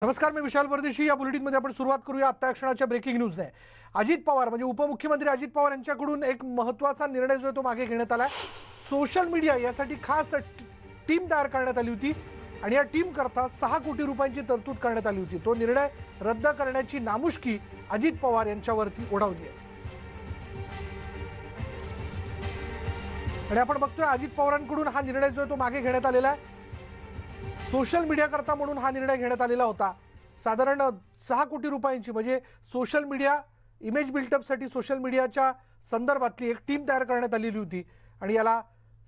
नमस्कार, मी विशाल परदेशी. या बुलेटिनमध्ये आपण सुरुवात करूया आत्ता क्षणाच्या ब्रेकिंग न्यूजने. अजित पवार म्हणजे उपमुख्यमंत्री अजित पवार यांच्याकडून एक महत्त्वाचा निर्णय जो आहे तो मागे घेण्यात आलाय. सोशल मीडिया यासाठी खास टीम तयार करण्यात आली होती आणि या टीम करता 6 कोटी रुपयांची तरतूद करण्यात आली होती. तो निर्णय रद्द करण्याची नामुष्की अजित पवार यांच्यावरती ओढावली आहे. आणि आपण बघतोय अजित पवारांकडून हा निर्णय जो आहे तो मागे घेण्यात आलेला आहे. सोशल मीडिया करता म्हणून हा निर्णय घेण्यात आलेला होता. साधारण 6 कोटी रुपयांची म्हणजे सोशल मीडिया इमेज बिल्टअपसाठी सोशल मीडियाच्या संदर्भातली एक टीम तयार करण्यात आलेली होती आणि याला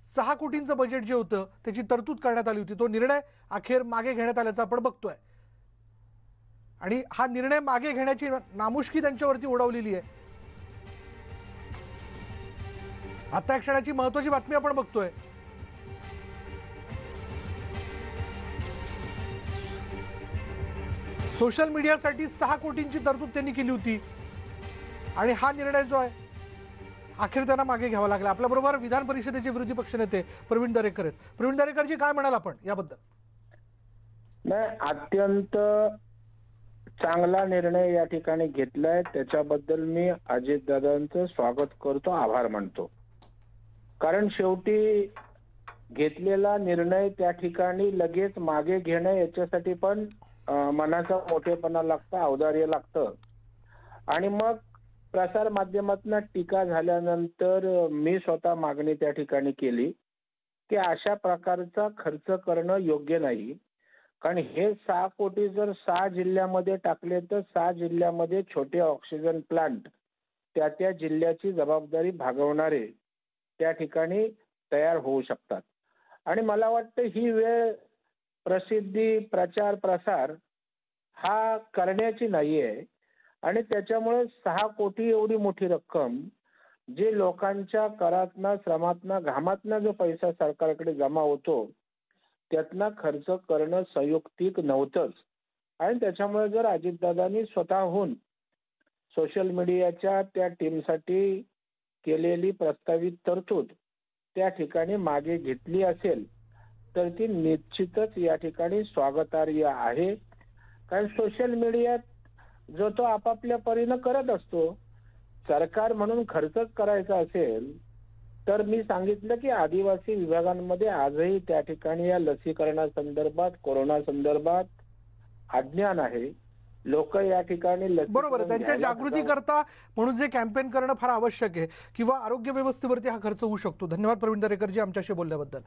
6 कोटींचं बजेट जे होतं त्याची तरतूद करण्यात आली होती. तो निर्णय अखेर मागे घेण्यात आल्याचं आपण बघतोय आणि हा निर्णय मागे घेण्याची नामुष्की त्यांच्यावरती ओढवलेली आहे. आता क्षणाची महत्त्वाची बातमी आपण बघतोय. सोशल मीडियासाठी 6 कोटींची तरतूद त्यांनी केली होती आणि हा निर्णय जो आहे अखेर त्यांना मागे घ्यावा लागला. आपल्याबरोबर विधान परिषदेचे विरोधी पक्षनेते प्रवीण दरेकर आहेत. प्रवीण दरेकरजी, काय म्हणाल आपण याबद्दल? नाही, अत्यंत चांगला निर्णय या ठिकाणी घेतलाय. त्याच्याबद्दल मी अजितदादांचं स्वागत करतो, आभार मानतो. कारण शेवटी घेतलेला निर्णय त्या ठिकाणी लगेच मागे घेणं याच्यासाठी पण मनाचा मोठेपणा लागतं, औदार्य लागतं. आणि मग प्रसार माध्यमातून टीका झाल्यानंतर मी स्वतः मागणी त्या ठिकाणी केली की अशा प्रकारचा खर्च करणं योग्य नाही. कारण हे 6 कोटी जर 6 जिल्ह्यामध्ये टाकले तर 6 जिल्ह्यामध्ये छोटे ऑक्सिजन प्लांट त्या जिल्ह्याची जबाबदारी भागवणारे त्या ठिकाणी तयार होऊ शकतात. आणि मला वाटतं ही वेळ प्रसिद्धी, प्रचार, प्रसार हा करण्याची नाहीये. आणि त्याच्यामुळे 6 कोटी एवढी मोठी रक्कम जे लोकांच्या करातनं, श्रमातनं, घामातनं जो पैसा सरकारकडे जमा होतो त्यातनं खर्च करणं संयुक्तिक नव्हतंच. आणि त्याच्यामुळे जर अजितदादांनी स्वतःहून सोशल मीडियाच्या त्या टीमसाठी केलेली प्रस्तावित तरतूद त्या ठिकाणी मागे घेतली असेल तर ती निश्चितच या ठिकाणी स्वागतार्ह आहे. कारण सोशल मीडियात जो तो आपापल्या परीनं करत असतो. सरकार म्हणून खर्चच करायचा असेल तर मी सांगितलं की आदिवासी विभागांमध्ये आजही त्या ठिकाणी या लसीकरणासंदर्भात, कोरोना संदर्भात अज्ञान आहे. लोक या ठिकाणी बरोबर, त्यांच्या जागृती करता म्हणून जे कॅम्पेन करणं फार आवश्यक आहे किंवा आरोग्य व्यवस्थेवरती हा खर्च होऊ शकतो. धन्यवाद प्रवीण दरेकरजी आमच्याशी बोलल्याबद्दल.